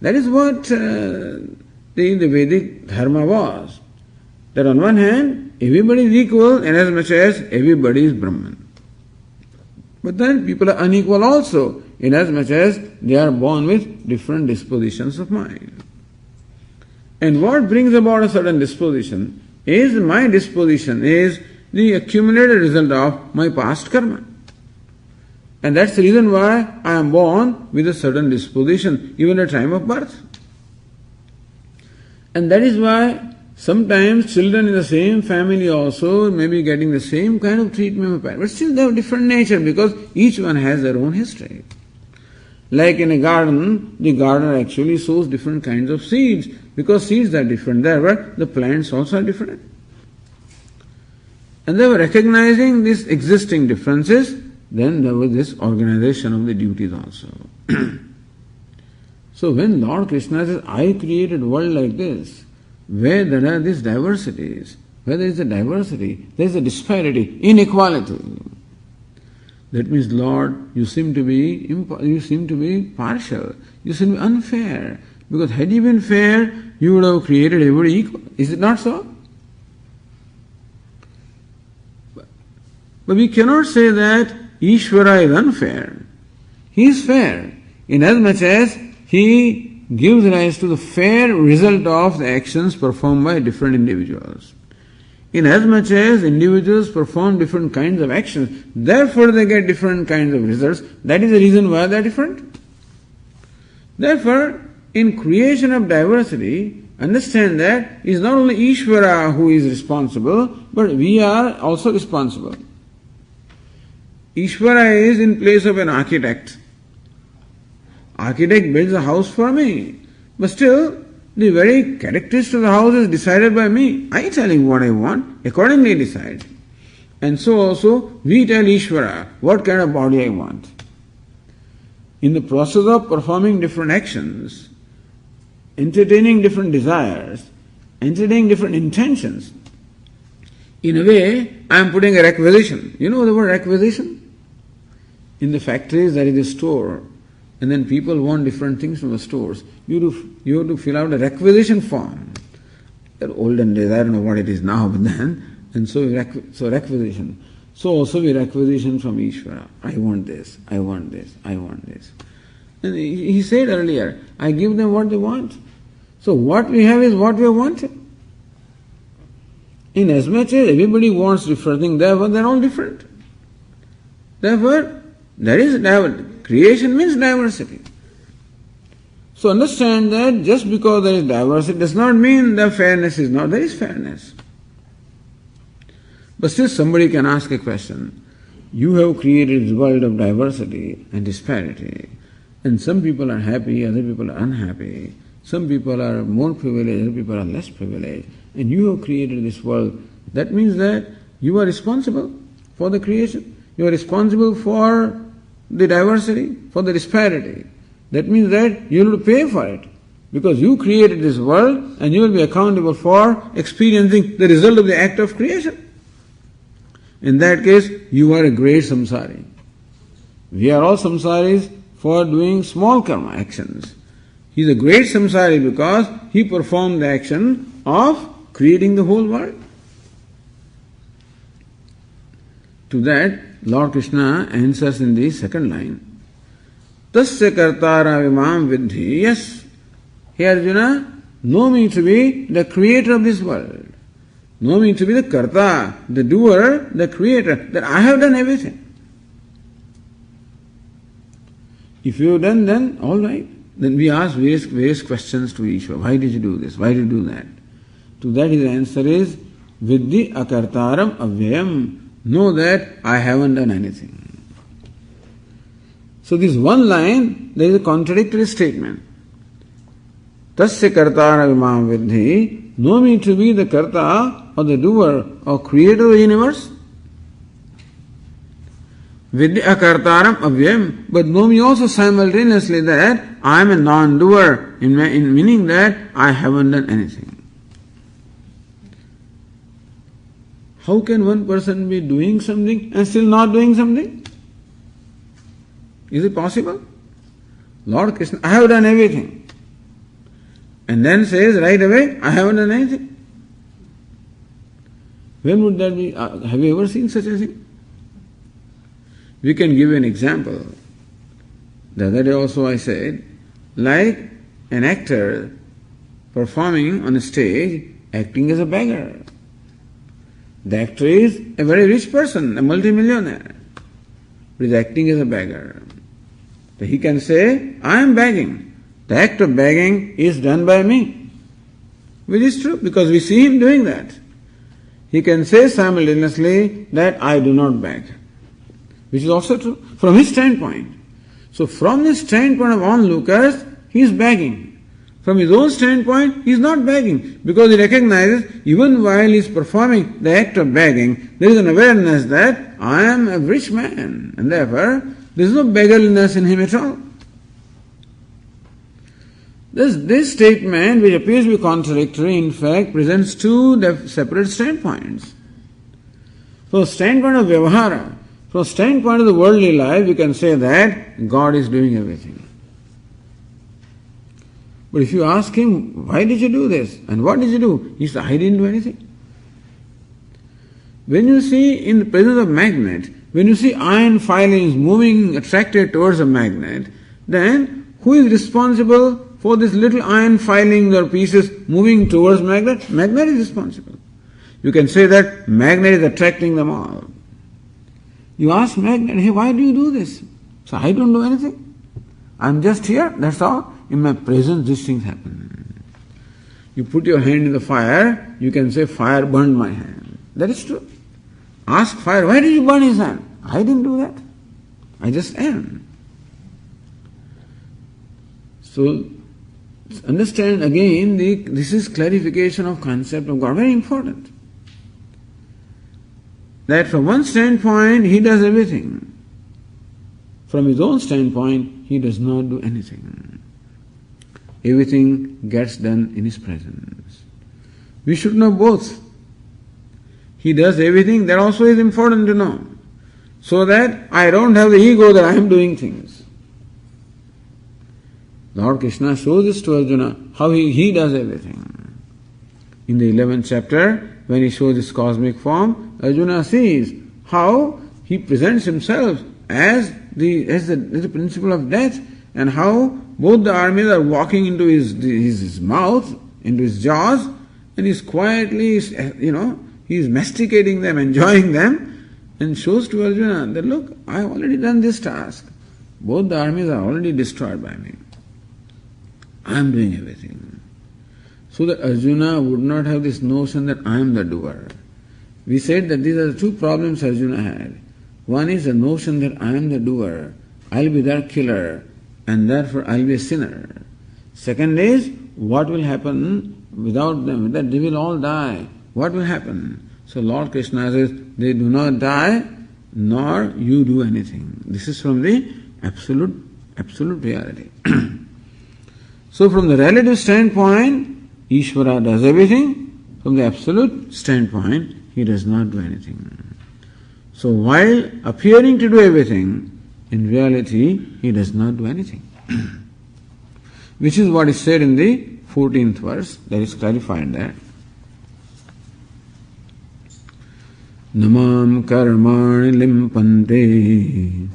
That is what the Vedic dharma was. That on one hand, everybody is equal in as much as everybody is Brahman. But then people are unequal also, in as much as they are born with different dispositions of mind. And what brings about a certain disposition is my disposition, is the accumulated result of my past karma. And that's the reason why I am born with a certain disposition, even at the time of birth. And that is why sometimes children in the same family also may be getting the same kind of treatment of parents, but still they have different nature because each one has their own history. Like in a garden, the gardener actually sows different kinds of seeds because seeds are different. Therefore, the plants also are different. And they were recognizing these existing differences, then there was this organization of the duties also. So when Lord Krishna says, I created a world like this, where there are these diversities, where there is a diversity, there is a disparity, inequality. That means, Lord, you seem to be partial, you seem to be unfair. Because had you been fair, you would have created everybody equal. Is it not so? But we cannot say that Ishvara is unfair. He is fair, inasmuch as he gives rise to the fair result of the actions performed by different individuals. Inasmuch as individuals perform different kinds of actions, therefore they get different kinds of results. That is the reason why they are different. Therefore, in creation of diversity, understand that it is not only Ishvara who is responsible, but we are also responsible. Ishvara is in place of an architect. Architect builds a house for me, but still the very characteristics of the house is decided by me. I tell him what I want, accordingly decide. And so also we tell Ishvara what kind of body I want. In the process of performing different actions, entertaining different desires, entertaining different intentions, in a way I am putting a requisition. You know the word requisition? In the factories there is a store, and then people want different things from the stores. You have to fill out a requisition form. The olden days, I don't know what it is now, but then, and so requisition. So also we requisition from Ishvara. I want this, I want this, I want this. And he said earlier, I give them what they want. So what we have is what we have wanted. In as much as everybody wants different things, therefore they are all different. Therefore, there is creation means diversity. So understand that just because there is diversity does not mean that fairness is not. There is fairness. But still somebody can ask a question. You have created this world of diversity and disparity, and some people are happy, other people are unhappy. Some people are more privileged, other people are less privileged, and you have created this world. That means that you are responsible for the creation. You are responsible for the diversity, for the disparity. That means that you will pay for it, because you created this world and you will be accountable for experiencing the result of the act of creation. In that case, you are a great samsari. We are all samsaris for doing small karma actions. He is a great samsari because he performed the action of creating the whole world. To that, Lord Krishna answers in the second line. Tasya kartara vimam vidhi. Yes, hey Arjuna, know me to be the creator of this world. Know me to be the karta, the doer, the creator, that I have done everything. If you have done, then all right. Then we ask various questions to Ishvara. Why did you do this? Why did you do that? To that his answer is, Vidhi akartaram avyayam. Know that I haven't done anything. So this one line, there is a contradictory statement. Tasya kartara vimam vidhi, know me to be the karta or the doer or creator of the universe. Vidya kartaram avyam, but know me also simultaneously that I am a non-doer, in meaning that I haven't done anything. How can one person be doing something and still not doing something? Is it possible? Lord Krishna, I have done everything. And then says right away, I haven't done anything. When would that be? Have you ever seen such a thing? We can give you an example. The other day also I said, like an actor performing on a stage, acting as a beggar. The actor is a very rich person, a multimillionaire, but is acting as a beggar. So he can say, I am begging. The act of begging is done by me, which is true because we see him doing that. He can say simultaneously that I do not beg, which is also true from his standpoint. So from the standpoint of onlookers, he is begging. From his own standpoint, he is not begging because he recognizes even while he is performing the act of begging, there is an awareness that I am a rich man and therefore there is no beggarliness in him at all. This statement, which appears to be contradictory, in fact presents two separate standpoints. From the standpoint of Vyavahara, from the standpoint of the worldly life, you can say that God is doing everything. But if you ask him, why did you do this? And what did you do? He says, I didn't do anything. When you see in the presence of magnet, when you see iron filings moving, attracted towards a magnet, then who is responsible for this little iron filings or pieces moving towards magnet? Magnet is responsible. You can say that magnet is attracting them all. You ask magnet, hey, why do you do this? So I don't do anything. I'm just here, that's all. In my presence, these things happen. You put your hand in the fire, you can say, fire burned my hand. That is true. Ask fire, why did you burn his hand? I didn't do that. I just am. So, understand again, this is clarification of concept of God, very important. That from one standpoint, he does everything. From his own standpoint, he does not do anything. Everything gets done in his presence. We should know both. He does everything, that also is important to know. So that I don't have the ego that I am doing things. Lord Krishna shows this to Arjuna, how he does everything. In the 11th chapter, when he shows his cosmic form, Arjuna sees how he presents himself as the principle of death, and how both the armies are walking into his mouth, into his jaws, and he's quietly, he's masticating them, enjoying them, and shows to Arjuna that, look, I have already done this task. Both the armies are already destroyed by me. I am doing everything. So that Arjuna would not have this notion that I am the doer. We said that these are the two problems Arjuna had. One is the notion that I am the doer, I'll be their killer, and therefore I'll be a sinner. Second is, what will happen without them? That they will all die. What will happen? So Lord Krishna says, they do not die, nor you do anything. This is from the absolute reality. So from the relative standpoint, Ishvara does everything. From the absolute standpoint, he does not do anything. So while appearing to do everything, in reality, he does not do anything. Which is what is said in the 14th verse, that is clarified there. Namam karmani limpante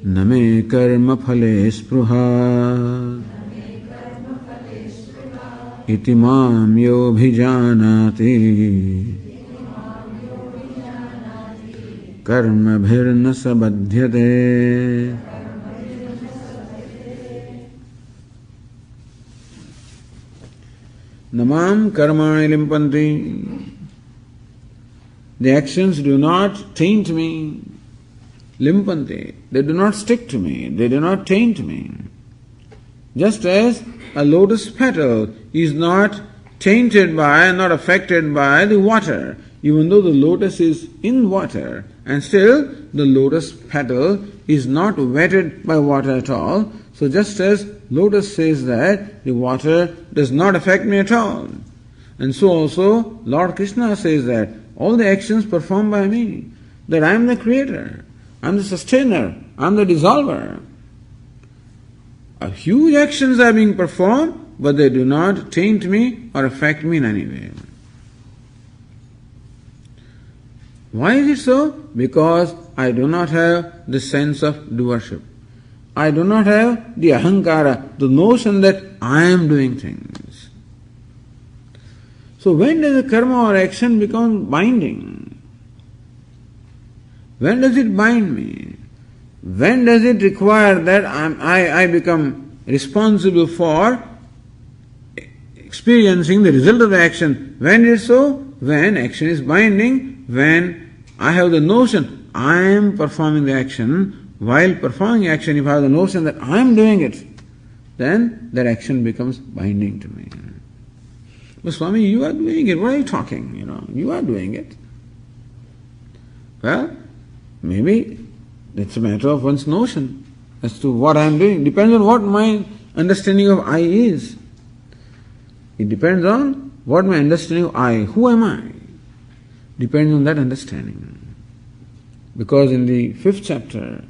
name karma phale spruha iti mam yo bhijanati karma bhirna sabadhyate. Namam karmani limpanti. The actions do not taint me. limpanti. They do not stick to me. They do not taint me. Just as a lotus petal is not tainted by, not affected by the water, even though the lotus is in water, and still the lotus petal is not wetted by water at all. So just as lotus says that the water does not affect me at all, and so also Lord Krishna says that all the actions performed by me, that I am the creator, I am the sustainer, I am the dissolver. Huge actions are being performed, but they do not taint me or affect me in any way. Why is it so? Because I do not have the sense of doership. I do not have the ahankara, the notion that I am doing things. So when does a karma or action become binding? When does it bind me? When does it require that I become responsible for experiencing the result of the action? When is so? When action is binding, when I have the notion I am performing the action. While performing action, if I have the notion that I am doing it, then that action becomes binding to me. But Swami, you are doing it. What are you talking? You are doing it. Well, maybe it's a matter of one's notion as to what I am doing. Depends on what my understanding of I is. It depends on what my understanding of I. Who am I? Depends on that understanding. Because in the 5th chapter,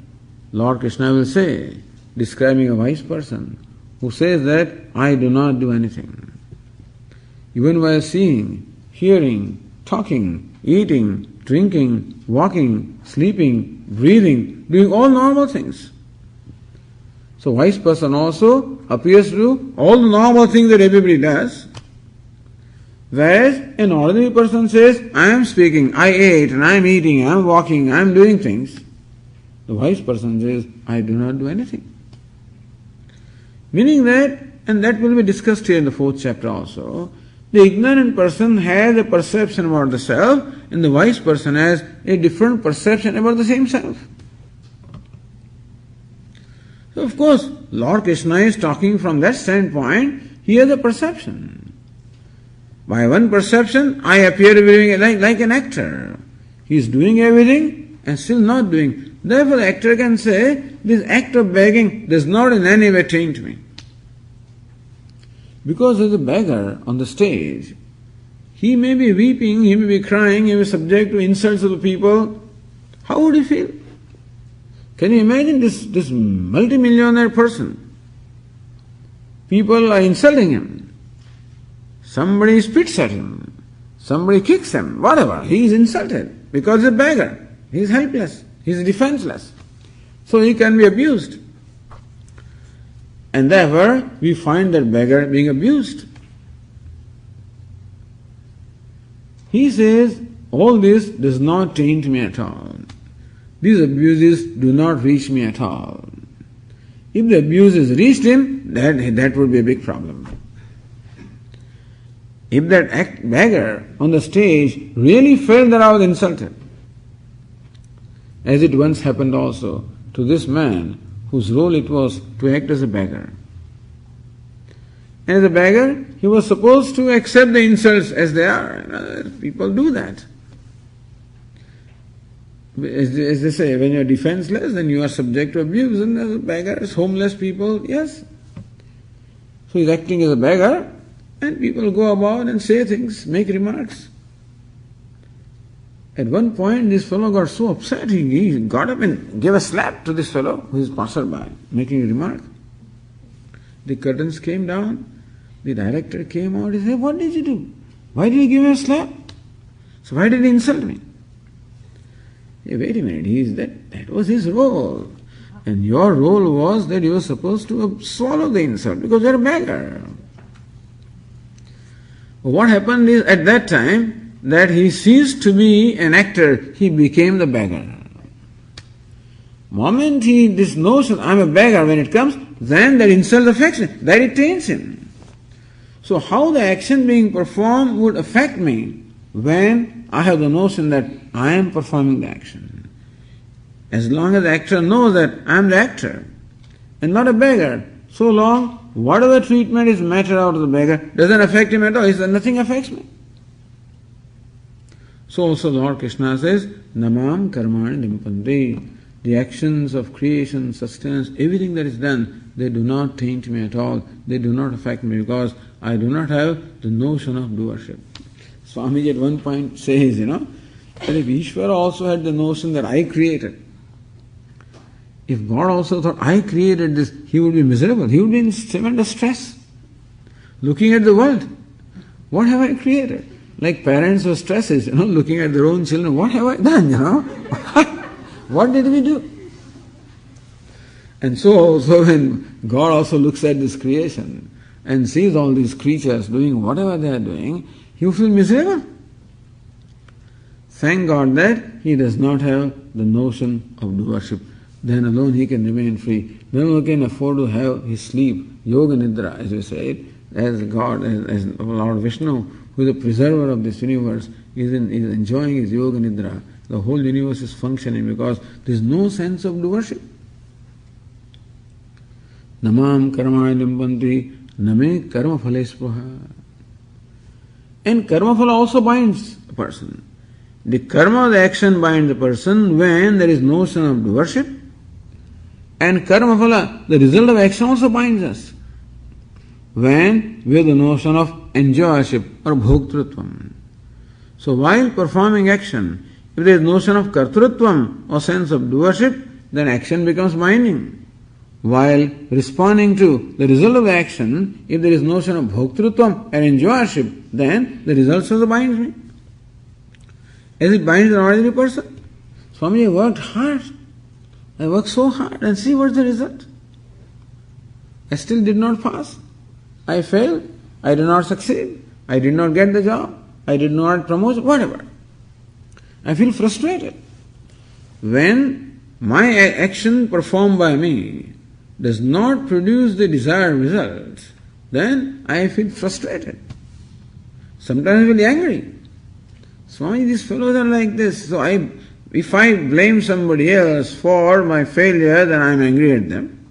Lord Krishna will say, describing a wise person, who says that I do not do anything. Even while seeing, hearing, talking, eating, drinking, walking, sleeping, breathing, doing all normal things. So wise person also appears to do all the normal things that everybody does. Whereas an ordinary person says, I am speaking, I ate, and I am eating, I am walking, I am doing things. The wise person says, I do not do anything. Meaning that, and that will be discussed here in the 4th chapter also, the ignorant person has a perception about the self, and the wise person has a different perception about the same self. So of course, Lord Krishna is talking from that standpoint. He has a perception. By one perception, I appear to be doing like an actor. He is doing everything and still not doing. Therefore, the actor can say, this act of begging does not in any way taint me. Because as a beggar on the stage, he may be weeping, he may be crying, he may be subject to insults of the people. How would he feel? Can you imagine this multimillionaire person? People are insulting him. Somebody spits at him. Somebody kicks him. Whatever. He is insulted because he's a beggar. He is helpless. He is defenseless. So he can be abused. And therefore, we find that beggar being abused. He says, all this does not taint me at all. These abuses do not reach me at all. If the abuses reached him, that would be a big problem. If that beggar on the stage really felt that I was insulted, as it once happened also to this man whose role it was to act as a beggar. And as a beggar, he was supposed to accept the insults as they are. People do that. As they say, when you are defenseless, then you are subject to abuse. And as a beggar, as homeless people, yes. So he is acting as a beggar, and people go about and say things, make remarks. At one point, this fellow got so upset, he got up and gave a slap to this fellow who is passerby, making a remark. The curtains came down, the director came out, he said, what did you do? Why did you give me a slap? So why did he insult me? Hey, wait a minute, that was his role. And your role was that you were supposed to swallow the insult because you're a beggar. What happened is, at that time, that he ceased to be an actor, he became the beggar. Moment this notion, I'm a beggar, when it comes, then that insult affects him, that it taints him. So how the action being performed would affect me when I have the notion that I am performing the action. As long as the actor knows that I am the actor and not a beggar, so long whatever treatment is meted out to the beggar doesn't affect him at all. He says, nothing affects me. So also Lord Krishna says, Namam karmani limpanti. The actions of creation, sustenance, everything that is done, they do not taint me at all. They do not affect me because I do not have the notion of doership. Swamiji at one point says, that if Ishvara also had the notion that I created, if God also thought I created this, he would be miserable. He would be in tremendous stress. Looking at the world, what have I created? Like parents who stresses, looking at their own children, what have I done, What did we do? And so also when God also looks at this creation and sees all these creatures doing whatever they are doing, he will feel miserable. Thank God that he does not have the notion of doership. Then alone he can remain free. Then he can afford to have his sleep, yoga nidra, as we said, as God, as Lord Vishnu, who is the preserver of this universe, is enjoying his yoga nidra. The whole universe is functioning because there is no sense of doership. Namam karmani limpanti name karma phale spruha. And karma phala also binds a person. The karma of the action binds the person when there is notion of doership, and karma phala, the result of action, also binds us when we have the notion of enjoyership or bhoktrutvam. So while performing action, if there is notion of kartrutvam or sense of doership, then action becomes binding. While responding to the result of the action, if there is notion of bhoktrutvam and enjoyership, then the result also binds me. As it binds an ordinary person. Swami, I worked hard. I worked so hard and see what's the result. I still did not pass. I failed. I did not succeed. I did not get the job. I did not promote, whatever. I feel frustrated. When my action performed by me does not produce the desired results, then I feel frustrated. Sometimes I feel angry. Swami, these fellows are like this. So if I blame somebody else for my failure, then I am angry at them.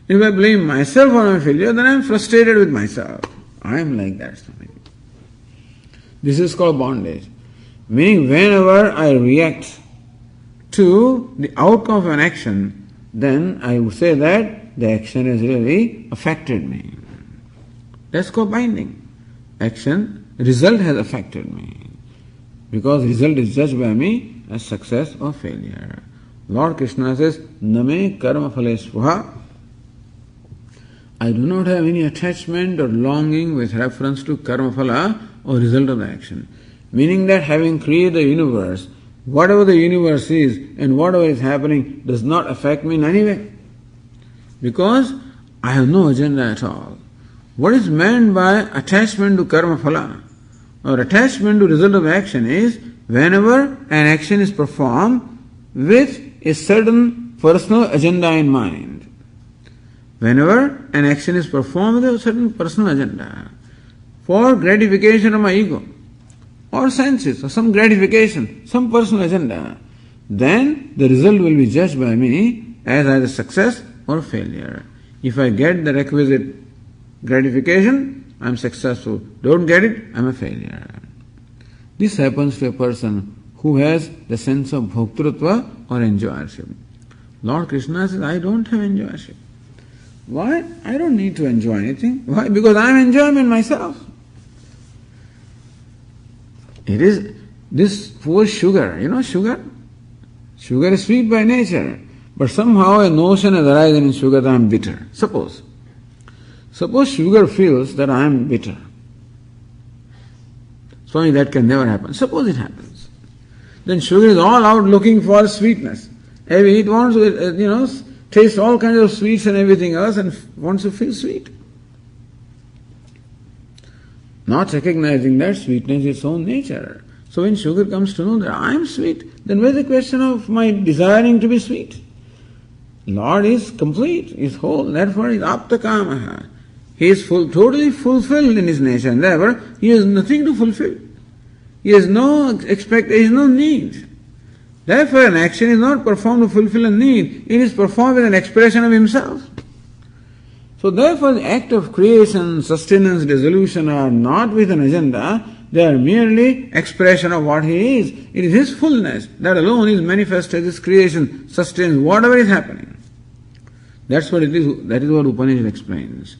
If I blame myself for my failure, then I am frustrated with myself. I am like that, Swami. This is called bondage. Meaning, whenever I react to the outcome of an action, then I would say that the action has really affected me. That's called binding. Action, result has affected me. Because result is judged by me as success or failure. Lord Krishna says, Name karma phale spruha. I do not have any attachment or longing with reference to karma phala or result of the action. Meaning that having created the universe, whatever the universe is and whatever is happening does not affect me in any way. Because I have no agenda at all. What is meant by attachment to karma phala or attachment to result of action is whenever an action is performed with a certain personal agenda in mind. Whenever an action is performed with a certain personal agenda for gratification of my ego or senses or some gratification, some personal agenda, then the result will be judged by me as either success or failure. If I get the requisite gratification, I am successful. Don't get it, I am a failure. This happens to a person who has the sense of bhoktrutva or enjoyership. Lord Krishna says, I don't have enjoyership. Why? I don't need to enjoy anything. Why? Because I am enjoyment myself. It is this poor sugar. You know sugar? Sugar is sweet by nature. But somehow a notion has arisen in sugar that I am bitter. Suppose sugar feels that I am bitter. Swami, that can never happen. Suppose it happens. Then sugar is all out looking for sweetness. It wants to, taste all kinds of sweets and everything else and wants to feel sweet. Not recognizing that sweetness is its own nature. So when sugar comes to know that I am sweet, then where is the question of my desiring to be sweet? Lord is complete, is whole, therefore he is aptakamaha. He is totally fulfilled in his nature and therefore he has nothing to fulfill. He has no expectation, no need. Therefore, an action is not performed to fulfill a need, it is performed with an expression of himself. So therefore, the act of creation, sustenance, dissolution are not with an agenda, they are merely expression of what he is. It is his fullness that alone is manifest as his creation, sustains whatever is happening. That's what it is, that is what Upanishad explains.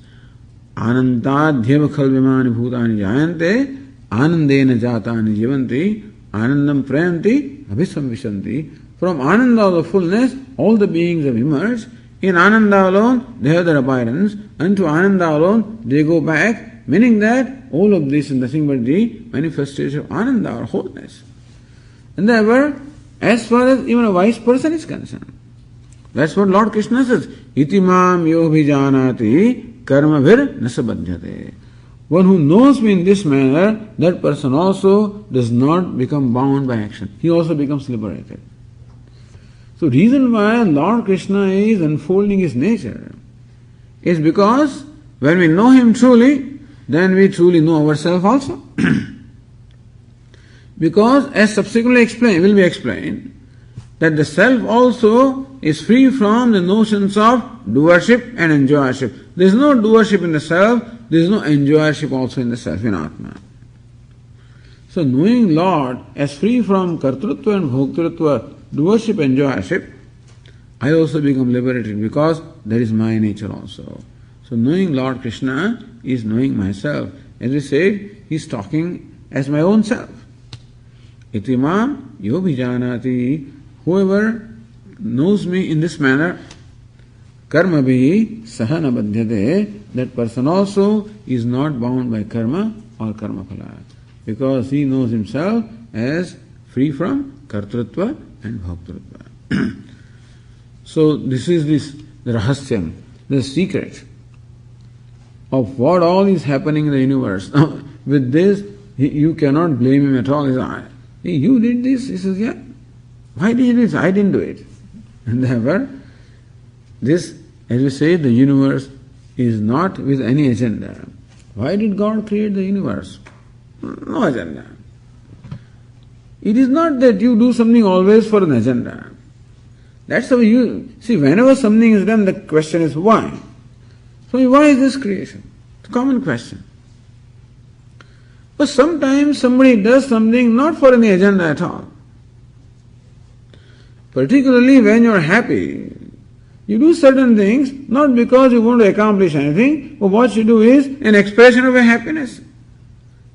Anantadhyeva khalvimani bhutani jayante, anandena jatani jivanti, anandam prayanti, abhisamvishanti. From Ananda of the fullness, all the beings have emerged. In Ananda alone, they have their abidance. Unto Ananda alone, they go back, meaning that all of this is nothing but the manifestation of Ananda or wholeness. And therefore, as far as even a wise person is concerned, that's what Lord Krishna says. Itimam yobhijanati karmavir nasabadhyate. One who knows me in this manner, that person also does not become bound by action. He also becomes liberated. So reason why Lord Krishna is unfolding his nature is because when we know him truly, then we truly know ourselves also. Because as subsequently will be explained, that the self also is free from the notions of doership and enjoyership. There is no doership in the self, there is no enjoyership also in the self, in Atma. So knowing Lord as free from kartrutva and bhoktrutva, doership and enjoyership, I also become liberated because that is my nature also. So knowing Lord Krishna is knowing myself. As we said, he is talking as my own self. Itimam yobhijanati. Whoever knows me in this manner, karma bhi sahana badhyate, that person also is not bound by karma or karma phala, because he knows himself as free from kartrutva and bhoktrutva. So this is the rahasyam, the secret of what all is happening in the universe. Now, with this, you cannot blame him at all. He says, hey, you did this? He says, yeah. Why did you do this? I didn't do it. And therefore, this, as we say, the universe is not with any agenda. Why did God create the universe? No agenda. It is not that you do something always for an agenda. That's how you see, whenever something is done, the question is why. So why is this creation? It's a common question. But sometimes somebody does something not for any agenda at all. Particularly when you are happy, you do certain things not because you want to accomplish anything, but what you do is an expression of your happiness.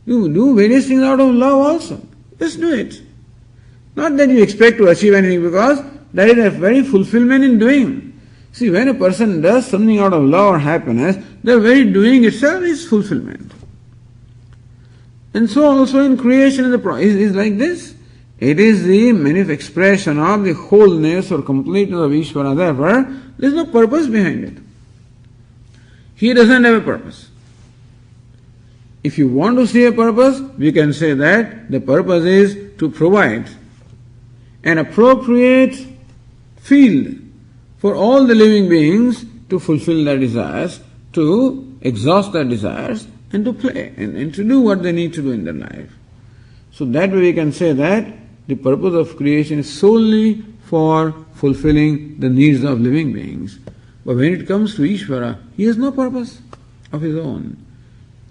You do various things out of love also. Just do it. Not that you expect to achieve anything, because that is a very fulfillment in doing. See, when a person does something out of love or happiness, the very doing itself is fulfillment. And so also in creation is like this. It is the expression of the wholeness or completeness of Ishvara. Therefore, there is no purpose behind it. He doesn't have a purpose. If you want to see a purpose, we can say that the purpose is to provide an appropriate field for all the living beings to fulfill their desires, to exhaust their desires, and to play, and to do what they need to do in their life. So that way we can say that the purpose of creation is solely for fulfilling the needs of living beings. But when it comes to Ishvara, he has no purpose of his own.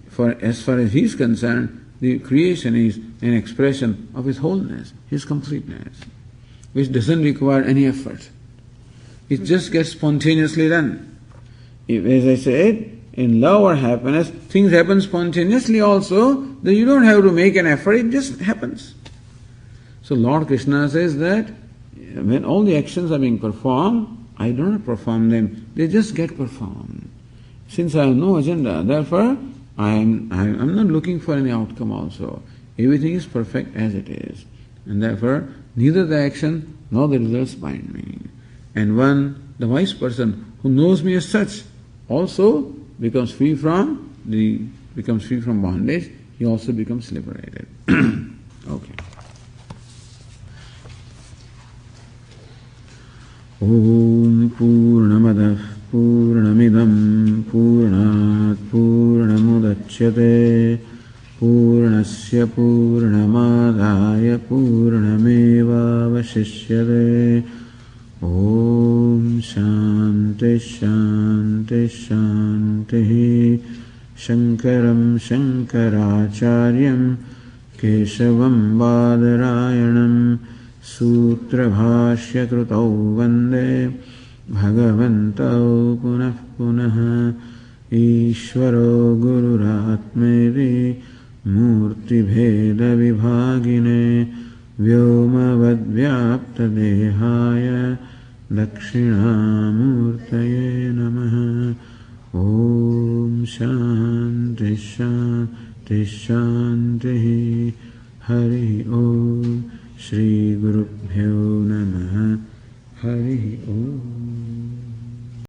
For as far as he is concerned, the creation is an expression of his wholeness, his completeness, which doesn't require any effort. It just gets spontaneously done. If, as I said, in love or happiness, things happen spontaneously also, then you don't have to make an effort, it just happens. So Lord Krishna says that when all the actions are being performed, I do not perform them, they just get performed. Since I have no agenda, therefore I'm not looking for any outcome also. Everything is perfect as it is. And therefore, neither the action nor the results bind me. And the wise person who knows me as such also becomes free from bondage, he also becomes liberated. Okay. Om Purnamadah Purnamidam Purnat Purnamudachyate Purnasya Purnamadaya Purnameva avasishyate. Om Shanti Shanti Shanti. Shankaram Shankaracharyam Keshavam Badarayanam Sutra Bhashya Krutau Vande Bhagavantau Punah Punah. Ishvaro Gururatmeri Murti Bheda Vibhagine Vyomavad Vyapta Dehaya Dakshinamurtaye Namaha. Om Shanti Shanti Shanti. Hari